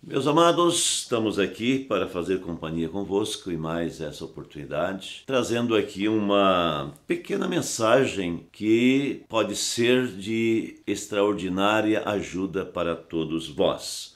Meus amados, estamos aqui para fazer companhia convosco e mais essa oportunidade, trazendo aqui uma pequena mensagem que pode ser de extraordinária ajuda para todos vós.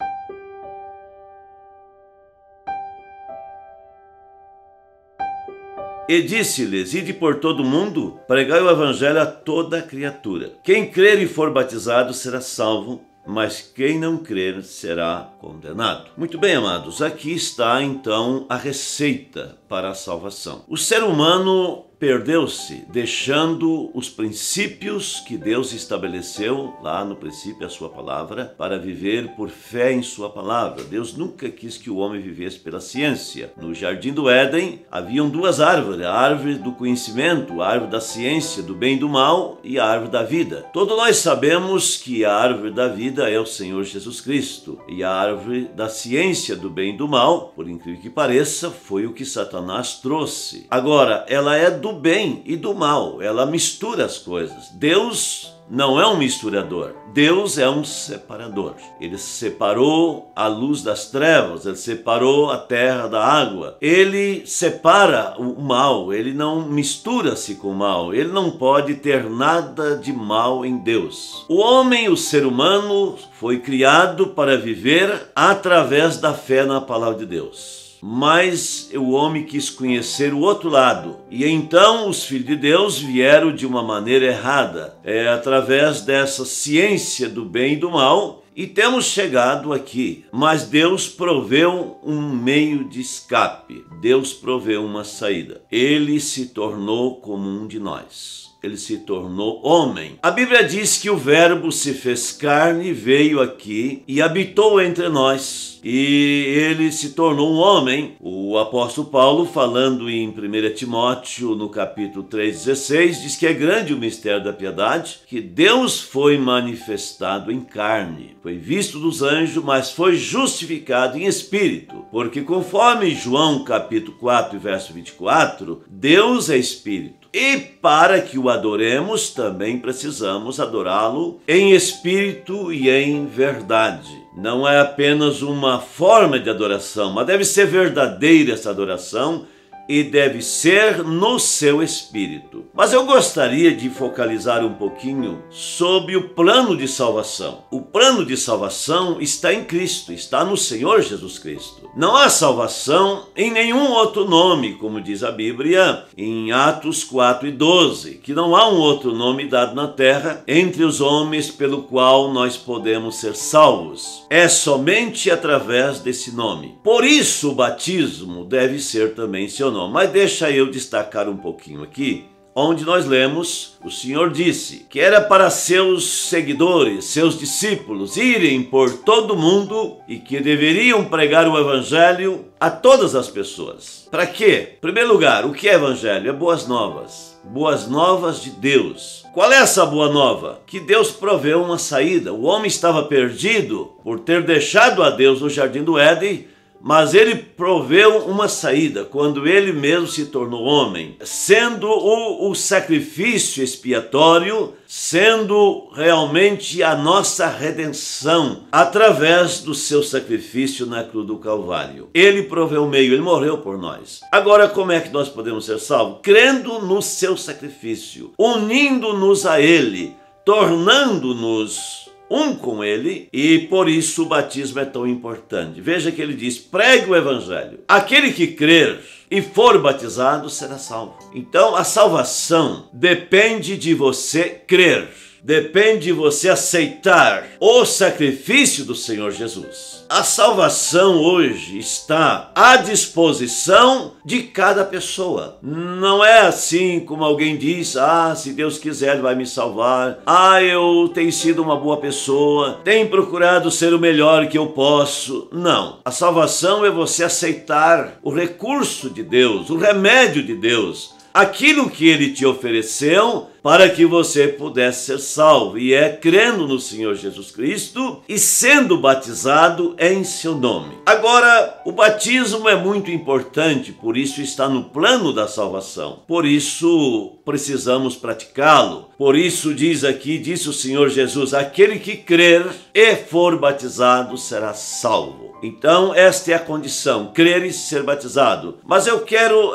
E disse-lhes: ide por todo o mundo, pregai o evangelho a toda criatura. Quem crer e for batizado será salvo, mas quem não crer será condenado. Muito bem, amados, aqui está então a receita para a salvação. O ser humano perdeu-se, deixando os princípios que Deus estabeleceu lá no princípio, a sua palavra, para viver por fé em sua palavra. Deus nunca quis que o homem vivesse pela ciência. No jardim do Éden haviam duas árvores: a árvore do conhecimento, a árvore da ciência, do bem e do mal, e a árvore da vida. Todos nós sabemos que a árvore da vida é o Senhor Jesus Cristo, e a árvore da ciência, do bem e do mal, por incrível que pareça, foi o que Satanás trouxe. Agora, ela é do bem e do mal, ela mistura as coisas. Deus não é um misturador, Deus é um separador. Ele separou a luz das trevas, ele separou a terra da água. Ele separa o mal, ele não mistura-se com o mal, ele não pode ter nada de mal em Deus. O homem, o ser humano, foi criado para viver através da fé na palavra de Deus. Mas o homem quis conhecer o outro lado, e então os filhos de Deus vieram de uma maneira errada, através dessa ciência do bem e do mal, e temos chegado aqui. Mas Deus proveu um meio de escape, Deus proveu uma saída. Ele se tornou como um de nós. Ele se tornou homem. A Bíblia diz que o Verbo se fez carne, veio aqui e habitou entre nós. E ele se tornou um homem. O apóstolo Paulo, falando em 1 Timóteo, no capítulo 3,16, diz que é grande o mistério da piedade, que Deus foi manifestado em carne. Foi visto dos anjos, mas foi justificado em espírito. Porque conforme João capítulo 4, verso 24, Deus é espírito. E para que o adoremos, também precisamos adorá-lo em espírito e em verdade. Não é apenas uma forma de adoração, mas deve ser verdadeira essa adoração e deve ser no seu espírito. Mas eu gostaria de focalizar um pouquinho sobre o plano de salvação. O plano de salvação está em Cristo, está no Senhor Jesus Cristo. Não há salvação em nenhum outro nome, como diz a Bíblia em Atos 4:12, que não há um outro nome dado na terra entre os homens pelo qual nós podemos ser salvos. É somente através desse nome. Por isso o batismo deve ser também seu nome. Mas deixa eu destacar um pouquinho aqui, onde nós lemos: o Senhor disse que era para seus seguidores, seus discípulos, irem por todo o mundo e que deveriam pregar o evangelho a todas as pessoas. Para quê? Em primeiro lugar, o que é evangelho? É boas novas. Boas novas de Deus. Qual é essa boa nova? Que Deus proveu uma saída. O homem estava perdido por ter deixado a Deus no jardim do Éden, mas ele proveu uma saída quando ele mesmo se tornou homem, sendo o sacrifício expiatório, sendo realmente a nossa redenção através do seu sacrifício na cruz do Calvário. Ele proveu o meio, ele morreu por nós. Agora, como é que nós podemos ser salvos? Crendo no seu sacrifício, unindo-nos a ele, tornando-nos um com ele, e por isso o batismo é tão importante. Veja que ele diz: pregue o evangelho. Aquele que crer e for batizado será salvo. Então a salvação depende de você crer. Depende de você aceitar o sacrifício do Senhor Jesus. A salvação hoje está à disposição de cada pessoa. Não é assim como alguém diz: se Deus quiser Ele vai me salvar. Eu tenho sido uma boa pessoa, tenho procurado ser o melhor que eu posso. Não. A salvação é você aceitar o recurso de Deus, o remédio de Deus, aquilo que Ele te ofereceu para que você pudesse ser salvo, e é crendo no Senhor Jesus Cristo e sendo batizado em seu nome. Agora, o batismo é muito importante, por isso está no plano da salvação. Por isso precisamos praticá-lo. Por isso disse o Senhor Jesus: aquele que crer e for batizado será salvo. Então, esta é a condição, crer e ser batizado. Mas eu quero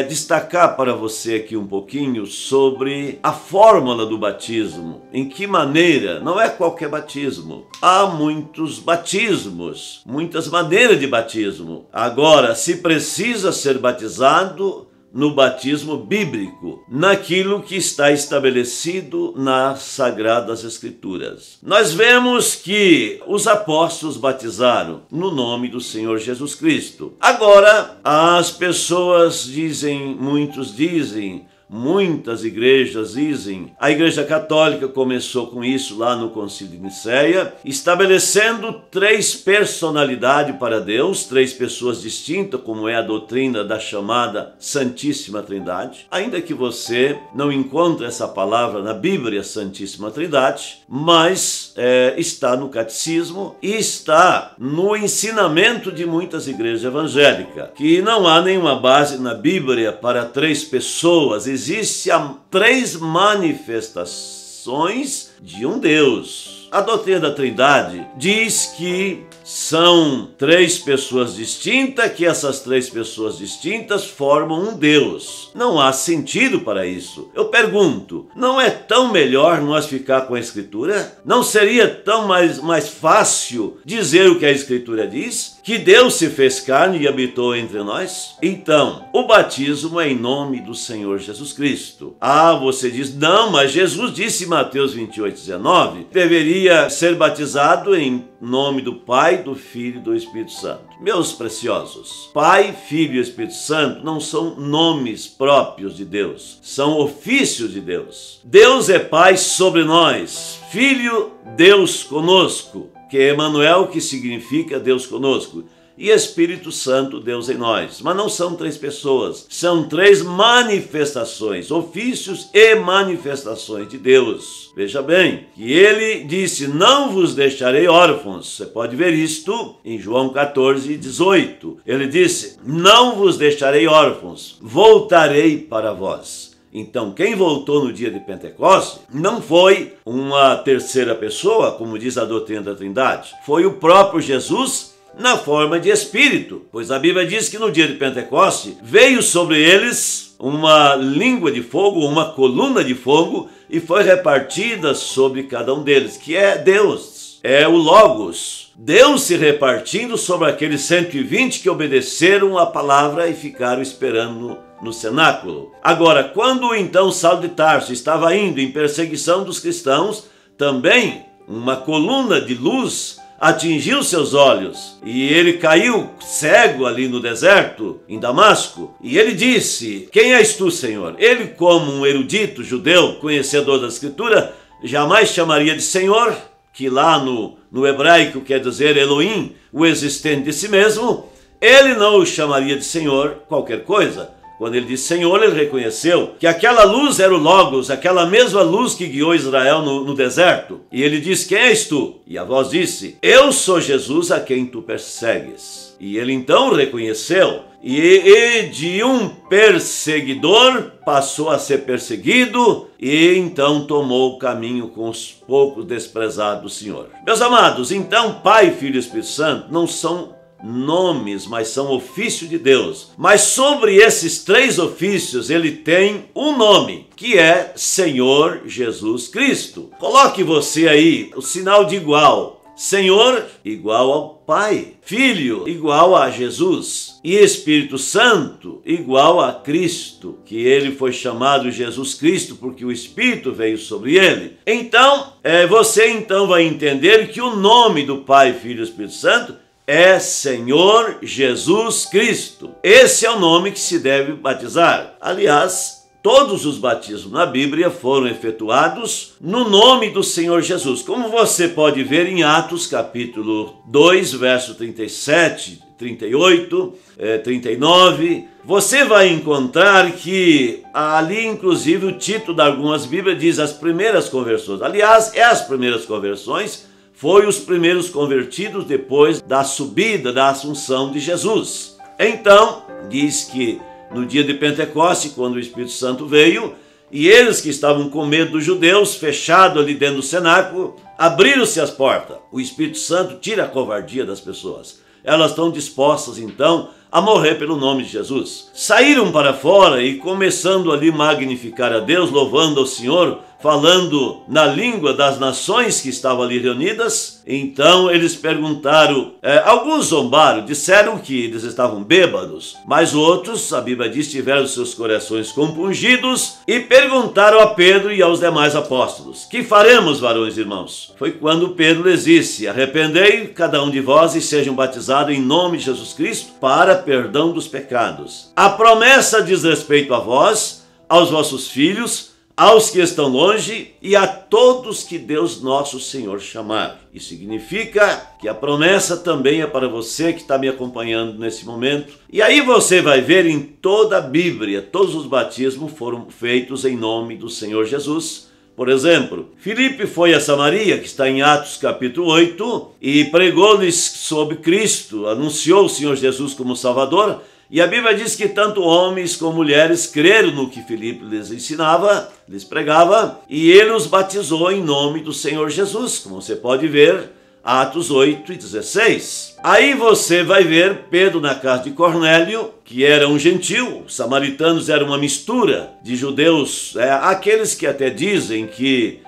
destacar para você aqui um pouquinho sobre a fórmula do batismo. Em que maneira? Não é qualquer batismo. Há muitos batismos, muitas maneiras de batismo. Agora, se precisa ser batizado no batismo bíblico, naquilo que está estabelecido nas Sagradas Escrituras. Nós vemos que os apóstolos batizaram no nome do Senhor Jesus Cristo. Agora, as pessoas dizem, muitas igrejas dizem, a Igreja Católica começou com isso lá no Concílio de Nicéia, estabelecendo 3 personalidades para Deus, 3 pessoas distintas, como é a doutrina da chamada Santíssima Trindade. Ainda que você não encontre essa palavra na Bíblia, Santíssima Trindade, mas está no catecismo e está no ensinamento de muitas igrejas evangélicas, que não há nenhuma base na Bíblia para 3 pessoas. Existem 3 manifestações de um Deus. A doutrina da Trindade diz que são 3 pessoas distintas, que essas 3 pessoas distintas formam um Deus. Não há sentido para isso. Eu pergunto, não é tão melhor nós ficar com a Escritura? Não seria tão mais fácil dizer o que a Escritura diz? Que Deus se fez carne e habitou entre nós? Então, o batismo é em nome do Senhor Jesus Cristo. Ah, você diz, não, mas Jesus disse em Mateus 28:19, deveria ser batizado em nome do Pai, do Filho e do Espírito Santo. Meus preciosos, Pai, Filho e Espírito Santo não são nomes próprios de Deus, são ofícios de Deus. Deus é Pai sobre nós, Filho, Deus conosco, que é Emanuel, que significa Deus conosco, e Espírito Santo, Deus em nós. Mas não são 3 pessoas, são 3 manifestações, ofícios e manifestações de Deus. Veja bem, que ele disse, não vos deixarei órfãos. Você pode ver isto em João 14:18. Ele disse, não vos deixarei órfãos, voltarei para vós. Então, quem voltou no dia de Pentecostes não foi uma terceira pessoa, como diz a doutrina da Trindade, foi o próprio Jesus na forma de Espírito, pois a Bíblia diz que no dia de Pentecostes veio sobre eles uma língua de fogo, uma coluna de fogo, e foi repartida sobre cada um deles, que é Deus, é o Logos. Deus se repartindo sobre aqueles 120 que obedeceram a palavra e ficaram esperando no cenáculo. Agora, quando então Saulo de Tarso estava indo em perseguição dos cristãos, também uma coluna de luz atingiu seus olhos e ele caiu cego ali no deserto, em Damasco. E ele disse, quem és tu, Senhor? Ele, como um erudito judeu, conhecedor da Escritura, jamais chamaria de Senhor, que lá no hebraico quer dizer Elohim, o existente de si mesmo. Ele não o chamaria de Senhor qualquer coisa. Quando ele disse Senhor, ele reconheceu que aquela luz era o Logos, aquela mesma luz que guiou Israel no deserto. E ele disse, quem és tu? E a voz disse, eu sou Jesus a quem tu persegues. E ele então reconheceu, e de um perseguidor passou a ser perseguido, e então tomou o caminho com os poucos desprezados do Senhor. Meus amados, então Pai, Filho e Espírito Santo não são nomes, mas são ofício de Deus. Mas sobre esses 3 ofícios ele tem um nome, que é Senhor Jesus Cristo. Coloque você aí o sinal de igual. Senhor igual ao Pai, Filho igual a Jesus e Espírito Santo igual a Cristo, que ele foi chamado Jesus Cristo porque o Espírito veio sobre ele. Então, você então vai entender que o nome do Pai, Filho e Espírito Santo é Senhor Jesus Cristo. Esse é o nome que se deve batizar. Aliás, todos os batismos na Bíblia foram efetuados no nome do Senhor Jesus. Como você pode ver em Atos capítulo 2, verso 37, 38, 39, você vai encontrar que ali, inclusive, o título de algumas Bíblias diz as primeiras conversões. Aliás, as primeiras conversões foi os primeiros convertidos depois da subida, da assunção de Jesus. Então, diz que no dia de Pentecostes, quando o Espírito Santo veio, e eles que estavam com medo dos judeus, fechado ali dentro do cenáculo, abriram-se as portas. O Espírito Santo tira a covardia das pessoas. Elas estão dispostas, então, a morrer pelo nome de Jesus. Saíram para fora e começando ali magnificar a Deus, louvando ao Senhor, falando na língua das nações que estavam ali reunidas. Então eles perguntaram, alguns zombaram, disseram que eles estavam bêbados, mas outros, a Bíblia diz, tiveram seus corações compungidos e perguntaram a Pedro e aos demais apóstolos: que faremos, varões e irmãos? Foi quando Pedro lhes disse: arrependei cada um de vós e sejam batizados em nome de Jesus Cristo para perdão dos pecados. A promessa diz respeito a vós, aos vossos filhos, aos que estão longe e a todos que Deus nosso Senhor chamar. Isso significa que a promessa também é para você que está me acompanhando nesse momento. E aí você vai ver em toda a Bíblia, todos os batismos foram feitos em nome do Senhor Jesus. Por exemplo, Filipe foi a Samaria, que está em Atos capítulo 8, e pregou-lhes sobre Cristo, anunciou o Senhor Jesus como Salvador. E a Bíblia diz que tanto homens como mulheres creram no que Filipe lhes ensinava, lhes pregava, e ele os batizou em nome do Senhor Jesus, como você pode ver, Atos 8 e 16. Aí você vai ver Pedro na casa de Cornélio, que era um gentil. Os samaritanos eram uma mistura de judeus, aqueles que até dizem que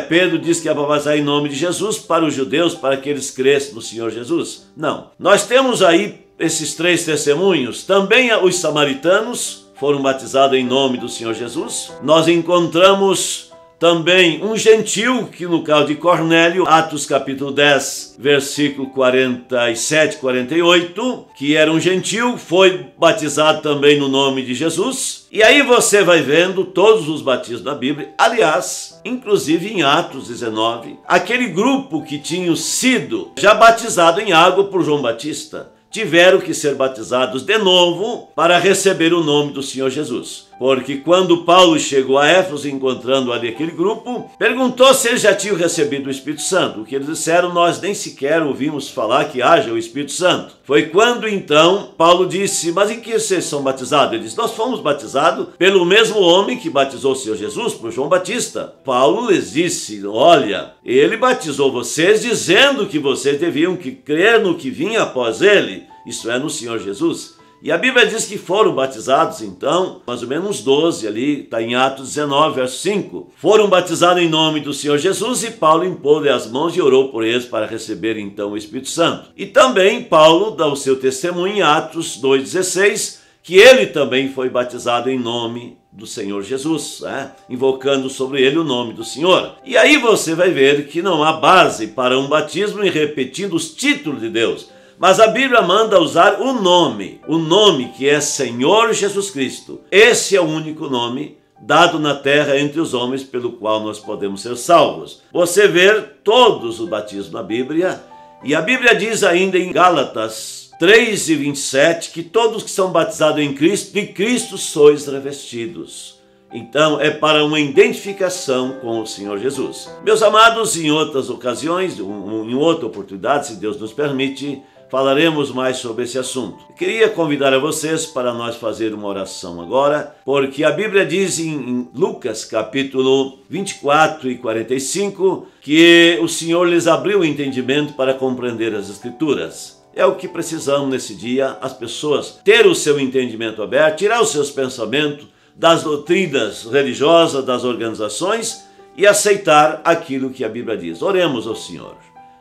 Pedro diz que ia batizar em nome de Jesus para os judeus, para que eles cresçam no Senhor Jesus. Não. Nós temos aí esses três testemunhos. Também os samaritanos foram batizados em nome do Senhor Jesus. Nós encontramos também um gentil, que no caso de Cornélio, Atos capítulo 10, versículo 47 e 48, que era um gentil, foi batizado também no nome de Jesus. E aí você vai vendo todos os batismos da Bíblia. Aliás, inclusive em Atos 19, aquele grupo que tinham sido já batizado em água por João Batista, tiveram que ser batizados de novo para receber o nome do Senhor Jesus. Porque quando Paulo chegou a Éfeso, encontrando ali aquele grupo, perguntou se eles já tinham recebido o Espírito Santo. O que eles disseram: nós nem sequer ouvimos falar que haja o Espírito Santo. Foi quando então Paulo disse: mas em que vocês são batizados? Ele disse: nós fomos batizados pelo mesmo homem que batizou o Senhor Jesus, por João Batista. Paulo lhes disse: olha, ele batizou vocês dizendo que vocês deviam crer no que vinha após ele, isto é, no Senhor Jesus. E a Bíblia diz que foram batizados, então, mais ou menos 12 ali, está em Atos 19, verso 5. Foram batizados em nome do Senhor Jesus e Paulo impôs-lhe as mãos e orou por eles para receber então o Espírito Santo. E também Paulo dá o seu testemunho em Atos 2,16, que ele também foi batizado em nome do Senhor Jesus, invocando sobre ele o nome do Senhor. E aí você vai ver que não há base para um batismo em repetindo os títulos de Deus. Mas a Bíblia manda usar o nome que é Senhor Jesus Cristo. Esse é o único nome dado na terra entre os homens pelo qual nós podemos ser salvos. Você vê todos os batismos na Bíblia, e a Bíblia diz ainda em Gálatas 3:27 que todos que são batizados em Cristo, de Cristo sois revestidos. Então é para uma identificação com o Senhor Jesus. Meus amados, em outras ocasiões, em outra oportunidade, se Deus nos permite, falaremos mais sobre esse assunto. Eu queria convidar a vocês para nós fazer uma oração agora, porque a Bíblia diz em Lucas capítulo 24 e 45 que o Senhor lhes abriu o entendimento para compreender as Escrituras. É o que precisamos nesse dia, as pessoas ter o seu entendimento aberto, tirar os seus pensamentos das doutrinas religiosas, das organizações e aceitar aquilo que a Bíblia diz. Oremos ao Senhor.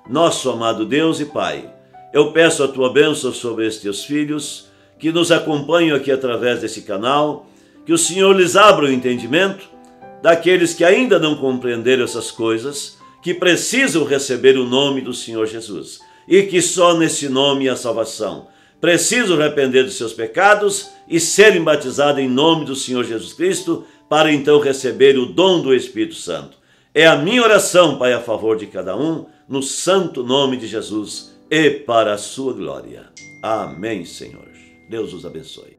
Nosso amado Deus e Pai, eu peço a tua bênção sobre estes teus filhos que nos acompanham aqui através desse canal, que o Senhor lhes abra o entendimento daqueles que ainda não compreenderam essas coisas, que precisam receber o nome do Senhor Jesus e que só nesse nome há salvação. precisam arrepender dos seus pecados e serem batizados em nome do Senhor Jesus Cristo, para então receber o dom do Espírito Santo. É a minha oração, Pai, a favor de cada um, no santo nome de Jesus e para a sua glória. Amém, Senhor. Deus os abençoe.